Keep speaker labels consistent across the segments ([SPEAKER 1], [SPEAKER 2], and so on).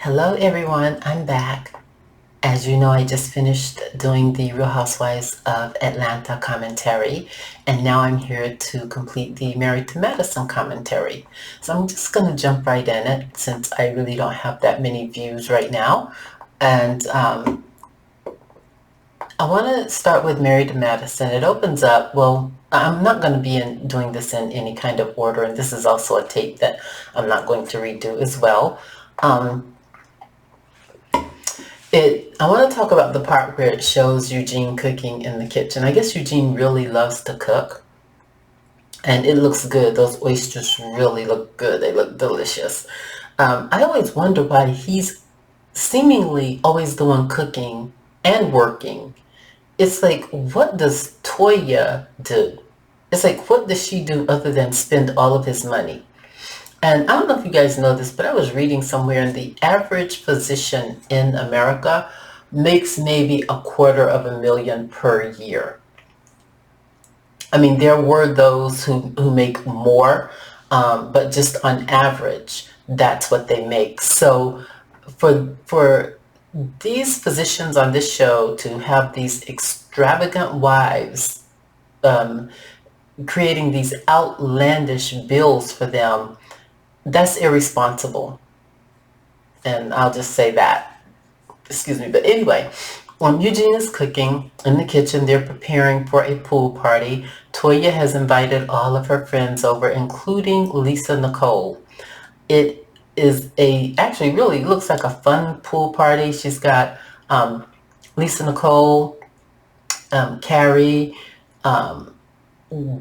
[SPEAKER 1] Hello everyone, I'm back. As you know, I just finished doing the Real Housewives of Atlanta commentary, and now I'm here to complete the Married to Medicine commentary. So I'm just going to jump right in it since I really don't have that many views right now. And I want to start with Married to Medicine. It opens up, well, I'm not going to be doing this in any kind of order, and this is also a tape that I'm not going to redo as well. I want to talk about the part where it shows Eugene cooking in the kitchen. I guess Eugene really loves to cook, and it looks good. Those oysters really look good. They look delicious. I always wonder why he's seemingly always the one cooking and working. It's like, what does Toya do? It's like, what does she do other than spend all of his money? And I don't know if you guys know this, but I was reading somewhere, and the average physician in America makes maybe $250,000 per year. I mean, there were those who make more, but just on average, that's what they make. So for these physicians on this show to have these extravagant wives, um, creating these outlandish bills for them, that's irresponsible. And I'll just say that. Excuse me. But anyway, when Eugene is cooking in the kitchen, they're preparing for a pool party. Toya has invited all of her friends over, including Lisa Nicole. It is actually really looks like a fun pool party. She's got Lisa Nicole, Carrie, um,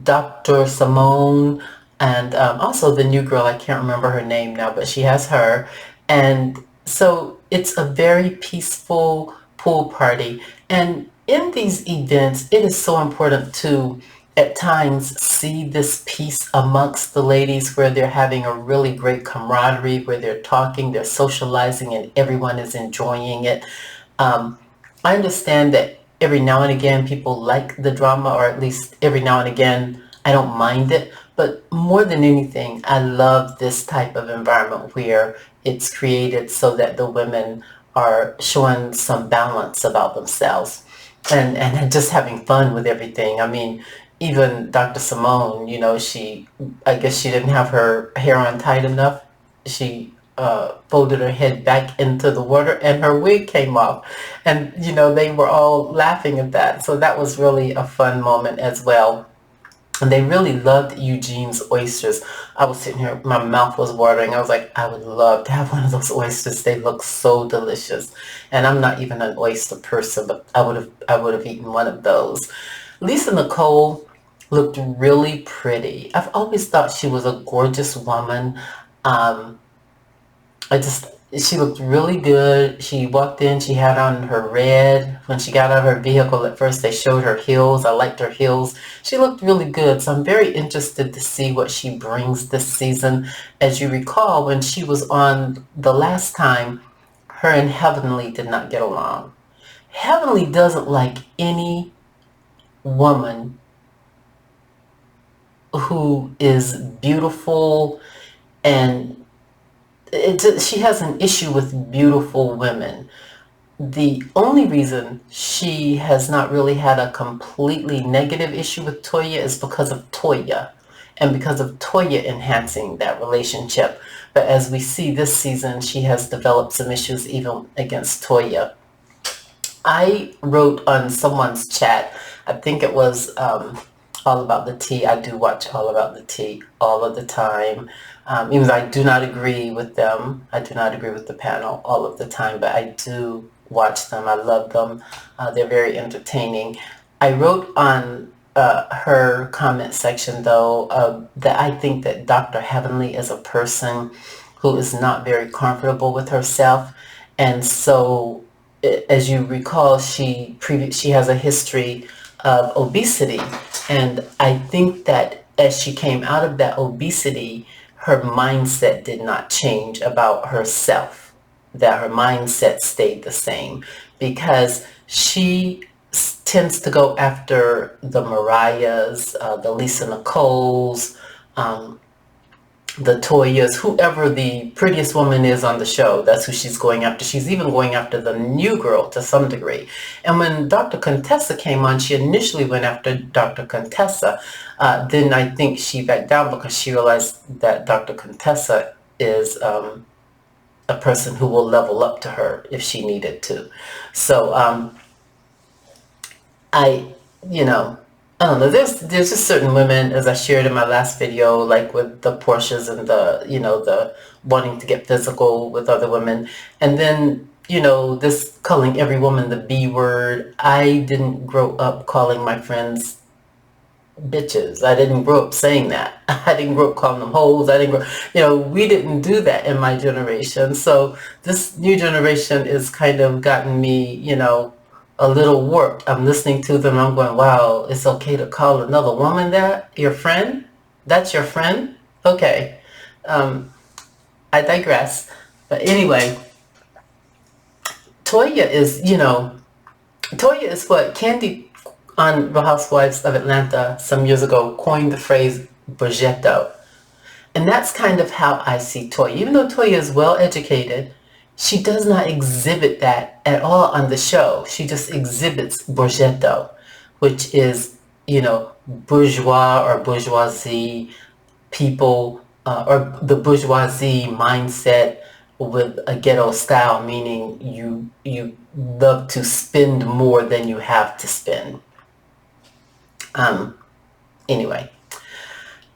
[SPEAKER 1] Dr. Simone, and also the new girl. I can't remember her name now, but she has her. And so it's a very peaceful pool party. And in these events, it is so important to, at times, see this peace amongst the ladies where they're having a really great camaraderie, where they're talking, they're socializing, and everyone is enjoying it. Um, I understand that every now and again people like the drama, or at least every now and again I don't mind it. But more than anything, I love this type of environment where it's created so that the women are showing some balance about themselves and just having fun with everything. I mean, even Dr. Simone, I guess she didn't have her hair on tight enough. She folded her head back into the water and her wig came off. And, they were all laughing at that. So that was really a fun moment as well. And they really loved Eugene's oysters. I was sitting here, my mouth was watering. I was like, I would love to have one of those oysters. They look so delicious. And I'm not even an oyster person, but I would have eaten one of those. Lisa Nicole looked really pretty. I've always thought she was a gorgeous woman. Um, she looked really good. She walked in, she had on her red. When she got out of her vehicle, at first they showed her heels. I liked her heels. She looked really good. So I'm very interested to see what she brings this season. As you recall, when she was on the last time, her and Heavenly did not get along. Heavenly doesn't like any woman who is beautiful, and she has an issue with beautiful women. The only reason she has not really had a completely negative issue with Toya is because of Toya, and because of Toya enhancing that relationship. But as we see this season, she has developed some issues even against Toya. I wrote on someone's chat, I think it was All About the Tea. I do watch All About the Tea all of the time. Even though I do not agree with them, I do not agree with the panel all of the time, but I do watch them. I love them. They're very entertaining. I wrote on her comment section, though, that I think that Dr. Heavenly is a person who is not very comfortable with herself. And so, as you recall, she has a history of obesity. And I think that as she came out of that obesity, her mindset did not change about herself, that her mindset stayed the same, because she tends to go after the Mariahs, the Lisa Nicoles, um, the Toyas, whoever the prettiest woman is on the show, that's who she's going after. She's even going after the new girl to some degree. And when Dr. Contessa came on, she initially went after Dr. Contessa. Then I think she backed down because she realized that Dr. Contessa is a person who will level up to her if she needed to. So I, you know, I don't know. There's just certain women, as I shared in my last video, like with the Porsches and the wanting to get physical with other women, and then this calling every woman the B word. I didn't grow up calling my friends bitches. I didn't grow up saying that. I didn't grow up calling them hoes. I didn't we didn't do that in my generation. So this new generation is kind of gotten me, a little warped. I'm listening to them. I'm going, wow, it's okay to call another woman that? Your friend? That's your friend? Okay. I digress. But anyway, Toya is, Toya is what Candy on Real Housewives of Atlanta some years ago coined the phrase progetto. And that's kind of how I see Toya. Even though Toya is well educated, she does not exhibit that at all on the show. She just exhibits progetto, which is, bourgeois or bourgeoisie people, or the bourgeoisie mindset with a ghetto style, meaning you love to spend more than you have to spend. Anyway,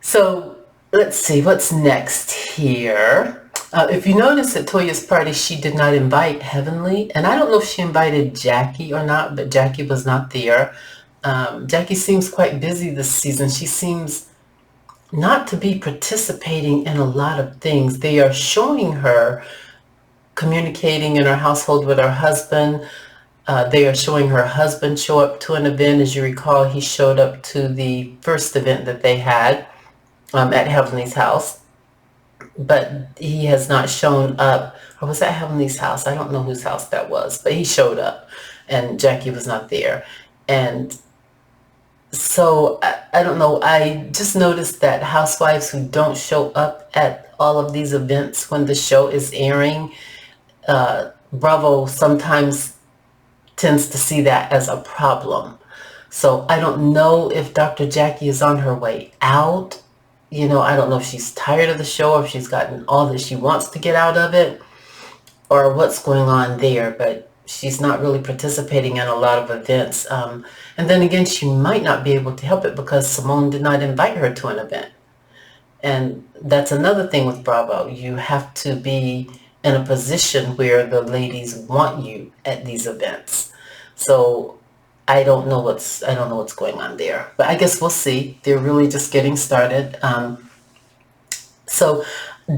[SPEAKER 1] so let's see what's next here. If you notice at Toya's party, she did not invite Heavenly, and I don't know if she invited Jackie or not, but Jackie was not there. Jackie seems quite busy this season. She seems not to be participating in a lot of things. They are showing her communicating in her household with her husband. They are showing her husband show up to an event. As you recall, he showed up to the first event that they had at Heavenly's house. But he has not shown up. Or was that Heavenly's house? I don't know whose house that was. But he showed up. And Jackie was not there. And so, I don't know. I just noticed that housewives who don't show up at all of these events when the show is airing, Bravo sometimes tends to see that as a problem. So I don't know if Dr. Jackie is on her way out. I don't know if she's tired of the show or if she's gotten all that she wants to get out of it or what's going on there, but she's not really participating in a lot of events. And then again, she might not be able to help it because Simone did not invite her to an event. And that's another thing with Bravo. You have to be in a position where the ladies want you at these events. So I don't know what's going on there, but I guess we'll see. They're really just getting started. So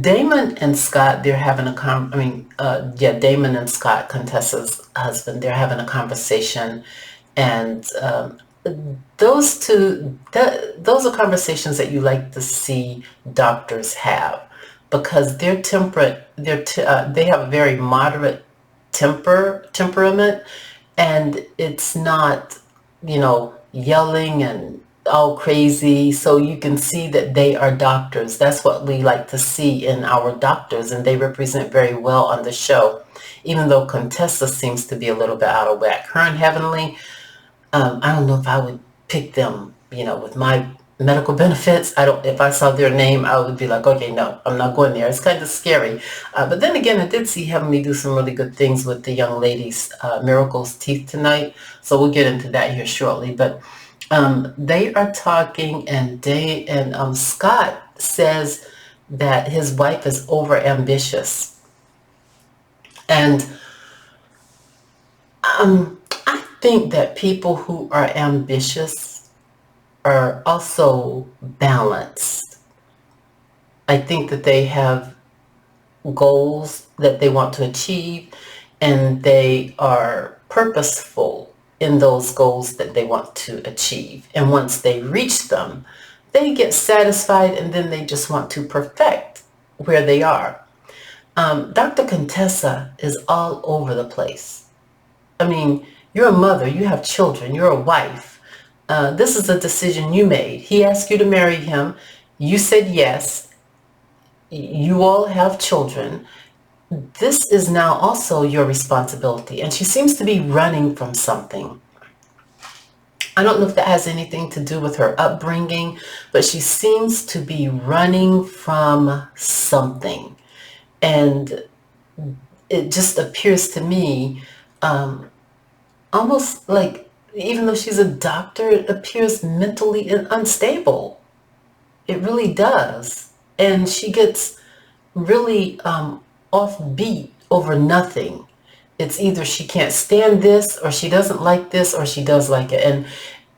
[SPEAKER 1] Damon and Scott, they're having Damon and Scott, Contessa's husband, they're having a conversation, and those are conversations that you like to see doctors have, because they're temperate. They have a very moderate temperament, and it's not, yelling and all crazy. So you can see that they are doctors. That's what we like to see in our doctors, and they represent very well on the show, even though Contessa seems to be a little bit out of whack. Her and Heavenly, I don't know if I would pick them, with my medical benefits. If I saw their name, I would be like, okay, no, I'm not going there. It's kind of scary. But then again, I did see Heavenly do some really good things with the young lady's Miracle's teeth tonight. So we'll get into that here shortly. But they are talking, and Scott says that his wife is over ambitious. And I think that people who are ambitious are also balanced. I think that they have goals that they want to achieve, and they are purposeful in those goals that they want to achieve. And once they reach them, they get satisfied, and then they just want to perfect where they are. Dr. Contessa is all over the place. I mean, you're a mother, you have children, you're a wife. This is a decision you made. He asked you to marry him. You said yes. You all have children. This is now also your responsibility. And she seems to be running from something. I don't know if that has anything to do with her upbringing, but she seems to be running from something. And it just appears to me um, almost like, even though she's a doctor, it appears mentally unstable. It really does. And she gets really offbeat over nothing. It's either she can't stand this, or she doesn't like this, or she does like it.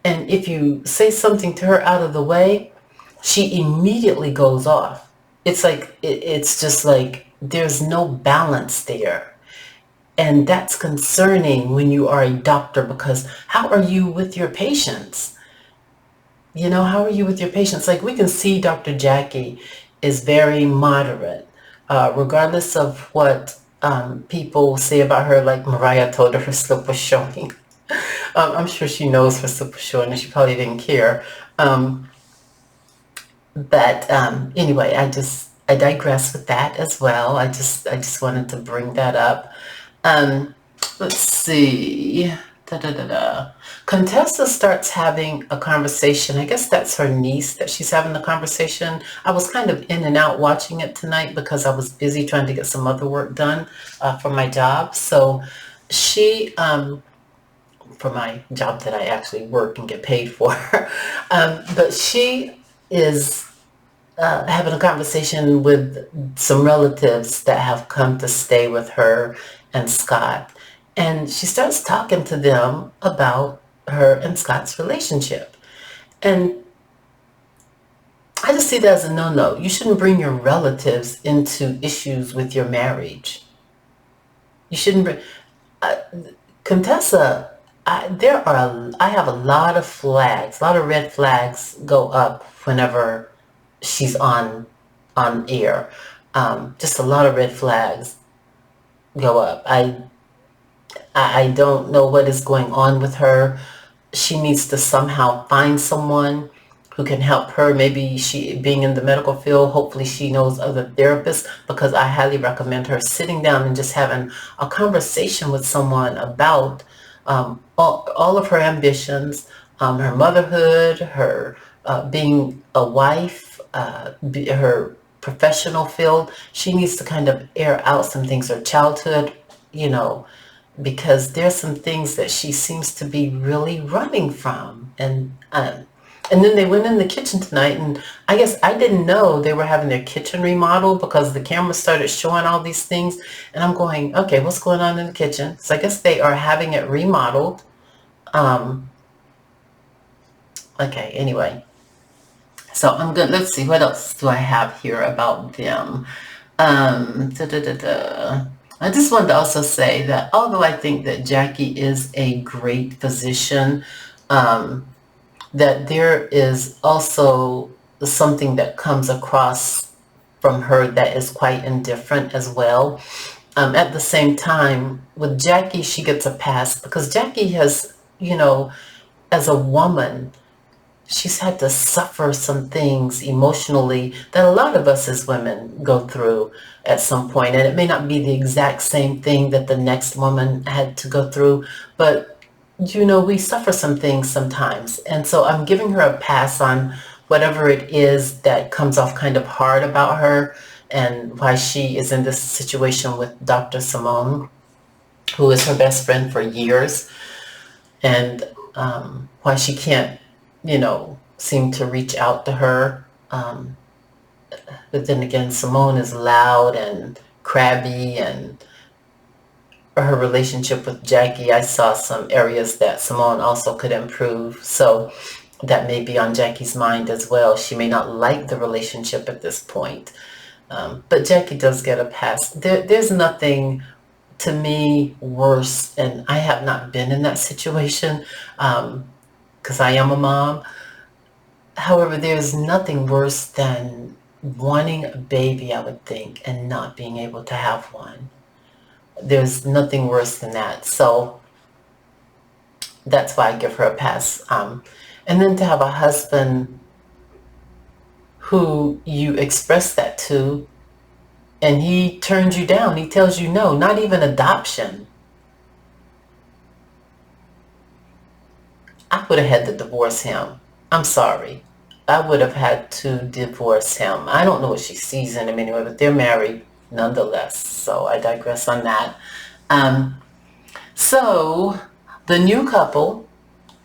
[SPEAKER 1] And if you say something to her out of the way, she immediately goes off. It's like it's just like there's no balance there. And that's concerning when you are a doctor, because how are you with your patients? How are you with your patients? Like, we can see Dr. Jackie is very moderate, regardless of what people say about her. Like, Mariah told her slip was showing. I'm sure she knows her slip was showing, and she probably didn't care. But anyway, I digress with that as well. I just wanted to bring that up. Um, let's see. Da, da, da, da. Contessa starts having a conversation. I guess that's her niece that she's having the conversation. I was kind of in and out watching it tonight because I was busy trying to get some other work done for my job. So she, for my job that I actually work and get paid for, but she is having a conversation with some relatives that have come to stay with her and Scott. And she starts talking to them about her and Scott's relationship. And I just see that as a no-no. You shouldn't bring your relatives into issues with your marriage. You shouldn't bring... Uh, Contessa, I have a lot of flags, a lot of red flags go up whenever she's on air. Just a lot of red flags go up. I don't know what is going on with her. She needs to somehow find someone who can help her. Maybe she, being in the medical field, hopefully she knows other therapists, because I highly recommend her sitting down and just having a conversation with someone about all of her ambitions, her motherhood, her being a wife, her professional field. She needs to kind of air out some things, her childhood, you know, because there's some things that she seems to be really running from. And then they went in the kitchen tonight, and I guess I didn't know they were having their kitchen remodeled, because the camera started showing all these things, and I'm going, okay, what's going on in the kitchen? So I guess they are having it remodeled. Um, okay, anyway. So I'm good. Let's see, what else do I have here about them? Da, da, da, da. I just wanted to also say that although I think that Jackie is a great physician, um, that there is also something that comes across from her that is quite indifferent as well. At the same time, with Jackie, she gets a pass because Jackie has, as a woman, she's had to suffer some things emotionally that a lot of us as women go through at some point. And it may not be the exact same thing that the next woman had to go through, but we suffer some things sometimes. And so I'm giving her a pass on whatever it is that comes off kind of hard about her, and why she is in this situation with Dr. Simone, who is her best friend for years, and why she can't, seem to reach out to her. But then again, Simone is loud and crabby, and her relationship with Jackie, I saw some areas that Simone also could improve. So that may be on Jackie's mind as well. She may not like the relationship at this point. But Jackie does get a pass. There's nothing, to me, worse, and I have not been in that situation, because I am a mom. However, there's nothing worse than wanting a baby, I would think, and not being able to have one. There's nothing worse than that. So that's why I give her a pass. And then to have a husband who you express that to, and he turns you down. He tells you no, not even adoption. I would have had to divorce him. I'm sorry. I would have had to divorce him. I don't know what she sees in him anyway, but they're married nonetheless. So I digress on that. Um, so the new couple,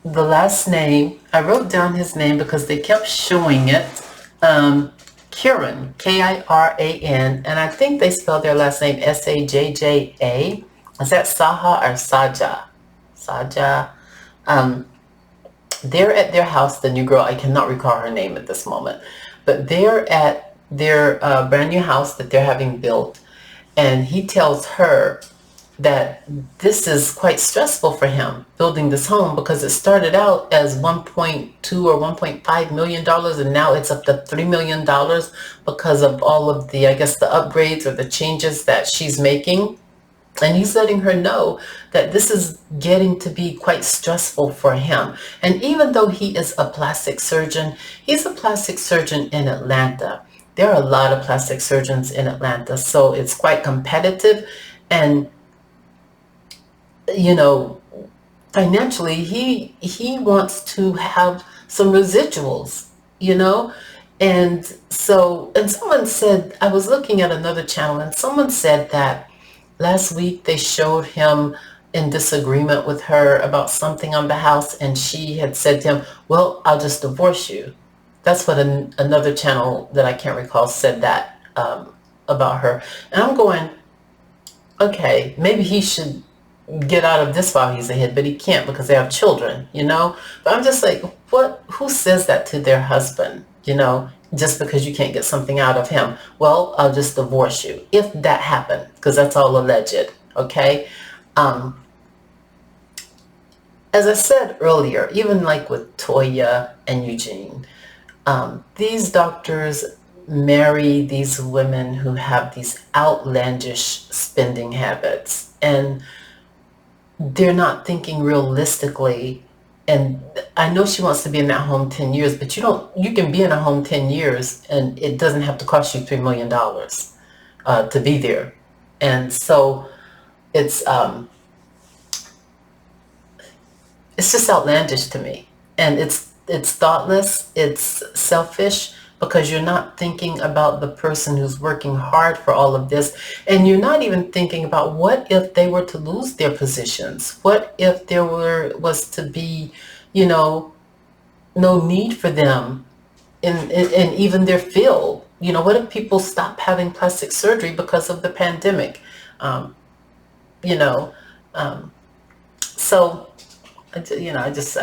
[SPEAKER 1] the last name, I wrote down his name because they kept showing it. Kiran, Kiran, and I think they spelled their last name Sajja. Is that Saha or Saja? Saja. Um, they're at their house, the new girl, I cannot recall her name at this moment, but they're at their brand new house that they're having built, and he tells her that this is quite stressful for him building this home because it started out as 1.2 or 1.5 million dollars, and now it's up to $3 million because of all of the, I guess, the upgrades or the changes that she's making. And he's letting her know that this is getting to be quite stressful for him. And even though he is a plastic surgeon, he's a plastic surgeon in Atlanta. There are a lot of plastic surgeons in Atlanta, so it's quite competitive. And, you know, financially, he wants to have some residuals, you know? And so, and someone said, I was looking at another channel, and someone said that last week they showed him in disagreement with her about something on the house, and she had said to him, well, I'll just divorce you. That's what another channel that I can't recall said that about her. And I'm going, okay, maybe he should get out of this while he's ahead, but he can't because they have children, you know? But I'm just like, who says that to their husband, you know, just because you can't get something out of him? Well, I'll just divorce you, if that happened, because that's all alleged, okay? As I said earlier, even like with Toya and Eugene, these doctors marry these women who have these outlandish spending habits, and they're not thinking realistically. And I know she wants to be in that home 10 years, but you can be in a home 10 years and it doesn't have to cost you $3 million to be there. And so it's just outlandish to me. And it's thoughtless, it's selfish, because you're not thinking about the person who's working hard for all of this. And you're not even thinking about what if they were to lose their positions? What if there was to be, you know, no need for them in even their field? You know, what if people stop having plastic surgery because of the pandemic? You know, so I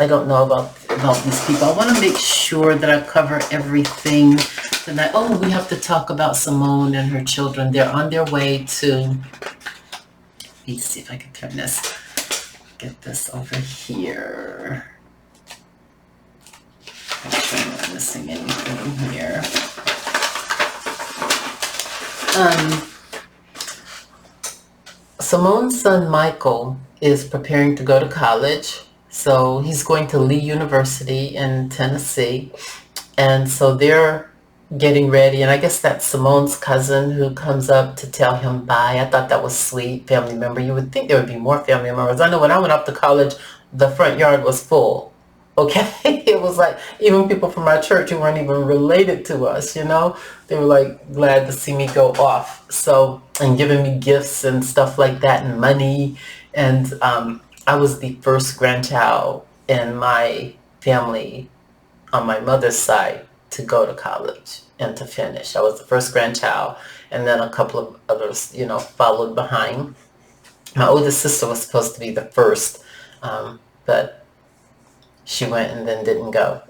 [SPEAKER 1] don't know about these people. I want to make sure that I cover everything tonight. Oh, we have to talk about Simone and her children. They're on their way to, let me see if I can turn this, get this over here. Make sure I'm not missing anything here. Simone's son Michael is preparing to go to college. So he's going to Lee University in Tennessee. And so they're getting ready. And I guess that's Simone's cousin who comes up to tell him bye. I thought that was sweet, family member. You would think there would be more family members. I know when I went off to college, the front yard was full. Okay? It was like even people from our church who weren't even related to us, you know? They were like glad to see me go off. So, and giving me gifts and stuff like that and money. And I was the first grandchild in my family on my mother's side to go to college and to finish. I was the first grandchild, and then a couple of others, you know, followed behind. My oldest sister was supposed to be the first, but she went and then didn't go.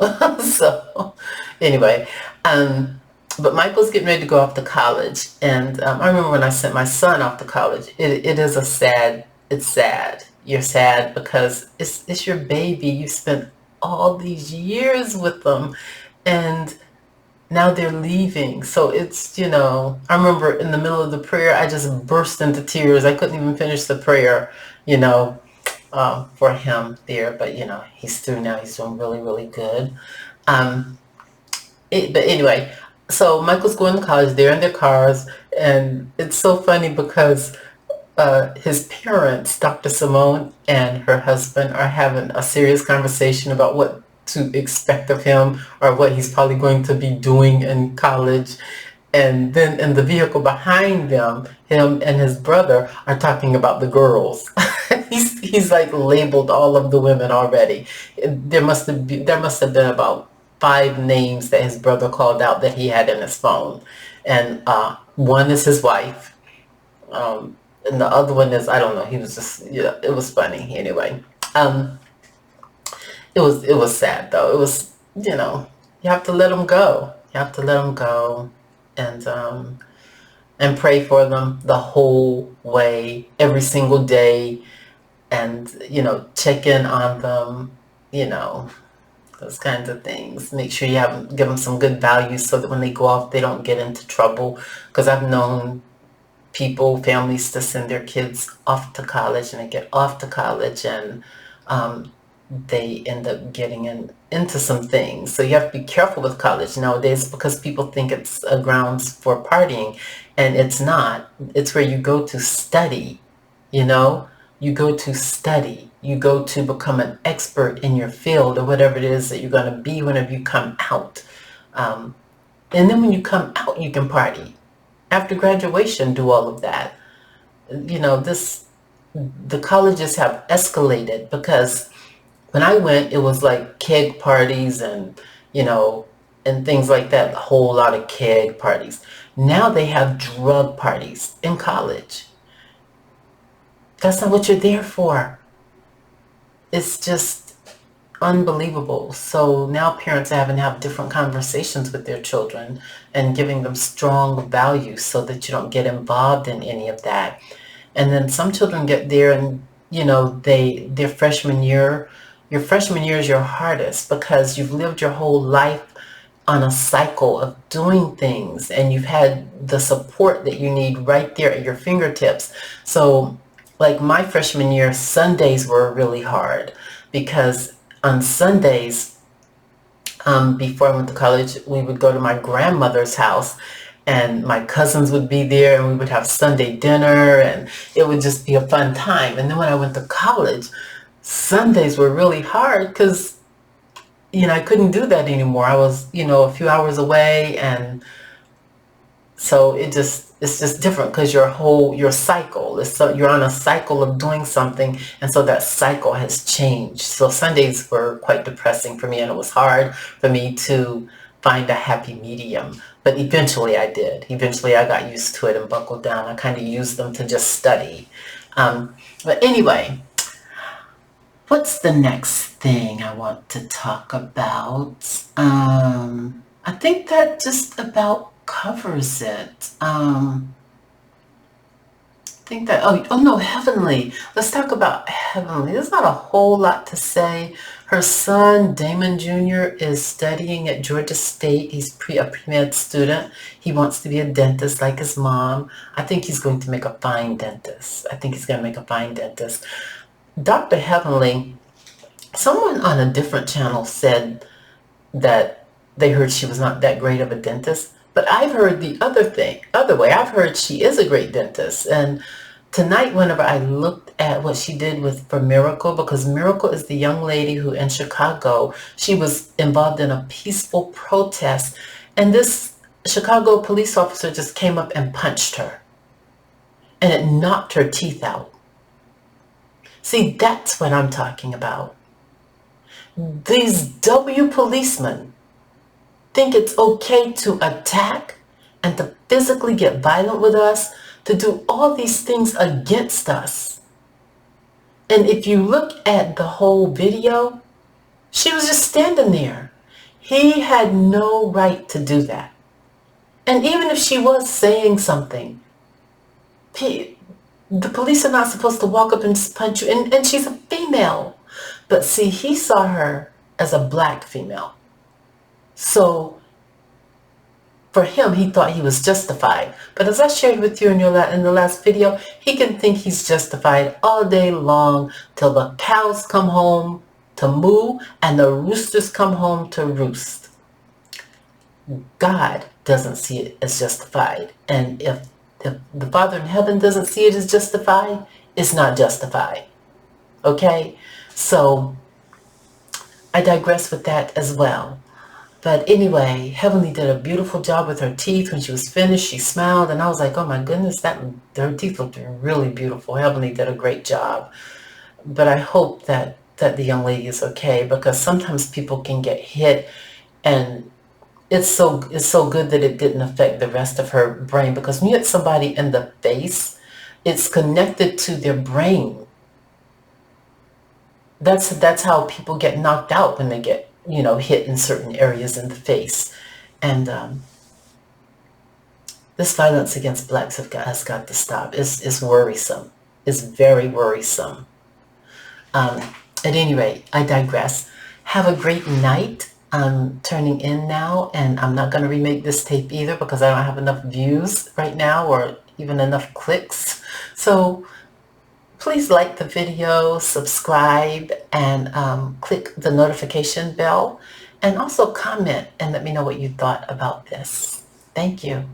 [SPEAKER 1] So anyway, but Michael's getting ready to go off to college, and I remember when I sent my son off to college, it's sad. You're sad because it's your baby. You spent all these years with them, and now they're leaving. So it's, you know, I remember in the middle of the prayer, I just burst into tears. I couldn't even finish the prayer, you know, for him there. But, you know, he's through now. He's doing really, really good. But anyway, so Michael's going to college. They're in their cars, And it's so funny because his parents, Dr. Simone and her husband, are having a serious conversation about what to expect of him or what he's probably going to be doing in college. And then in the vehicle behind them, him and his brother are talking about the girls. He's like labeled all of the women already. There must have been about 5 names that his brother called out that he had in his phone, and one is his wife, and the other one is, I don't know. He was just, yeah, it was funny anyway. Um, it was sad though. It was, you have to let them go. You have to let them go, and and pray for them the whole way, every single day, and check in on them, you know, those kinds of things. Make sure you give them some good values so that when they go off, they don't get into trouble. Because I've known families to send their kids off to college, and they get off to college, and um, they end up getting into some things. So you have to be careful with college nowadays, because people think it's a grounds for partying, and it's not. It's where you go to study, you know? You go to study. You go to become an expert in your field or whatever it is that you're going to be whenever you come out. Um, and then when you come out, you can party. After graduation, do all of that. The colleges have escalated, because when I went, it was like keg parties and, you know, and things like that, a whole lot of keg parties. Now they have drug parties in college. That's not what you're there for. It's just unbelievable. So now parents are having to have different conversations with their children and giving them strong values so that you don't get involved in any of that. And then some children get there, and their freshman year, your freshman year is your hardest, because you've lived your whole life on a cycle of doing things, and you've had the support that you need right there at your fingertips. So like my freshman year, Sundays were really hard, because on Sundays, before I went to college, we would go to my grandmother's house, and my cousins would be there, and we would have Sunday dinner, and it would just be a fun time. And then when I went to college, Sundays were really hard, because I couldn't do that anymore. I was, a few hours away, and so it's just different, because your cycle is, so you're on a cycle of doing something, and so that cycle has changed. So Sundays were quite depressing for me, and it was hard for me to find a happy medium. But eventually I did. Eventually I got used to it and buckled down. I kind of used them to just study. But anyway, what's the next thing I want to talk about? I think that just about covers it. I think that, oh no, Heavenly. Let's talk about Heavenly. There's not a whole lot to say. Her son, Damon Jr., is studying at Georgia State. He's a pre-med student. He wants to be a dentist like his mom. I think he's going to make a fine dentist. Dr. Heavenly, someone on a different channel said that they heard she was not that great of a dentist. But I've heard the other way. I've heard she is a great dentist. And tonight, whenever I looked at what she did for Miracle, because Miracle is the young lady who in Chicago, she was involved in a peaceful protest, and this Chicago police officer just came up and punched her, and it knocked her teeth out. See, that's what I'm talking about. These W policemen think it's okay to attack and to physically get violent with us, to do all these things against us. And if you look at the whole video, she was just standing there. He had no right to do that. And even if she was saying something, the police are not supposed to walk up and just punch you. And she's a female. But see, he saw her as a black female. So for him, he thought he was justified. But as I shared with you in the last video, he can think he's justified all day long till the cows come home to moo and the roosters come home to roost. God doesn't see it as justified. And if if the Father in heaven doesn't see it as justified, it's not justified. Okay? So I digress with that as well. But anyway, Heavenly did a beautiful job with her teeth. When she was finished, she smiled, and I was like, oh my goodness, her teeth looked really beautiful. Heavenly did a great job. But I hope that the young lady is okay, because sometimes people can get hit, and it's so good that it didn't affect the rest of her brain, because when you hit somebody in the face, it's connected to their brain. That's how people get knocked out, when they get hit in certain areas in the face. And this violence against blacks has got to stop. It's worrisome. It's very worrisome. At any rate, I digress. Have a great night. I'm turning in now, and I'm not going to remake this tape either, because I don't have enough views right now, or even enough clicks. So please like the video, subscribe, and click the notification bell, and also comment and let me know what you thought about this. Thank you.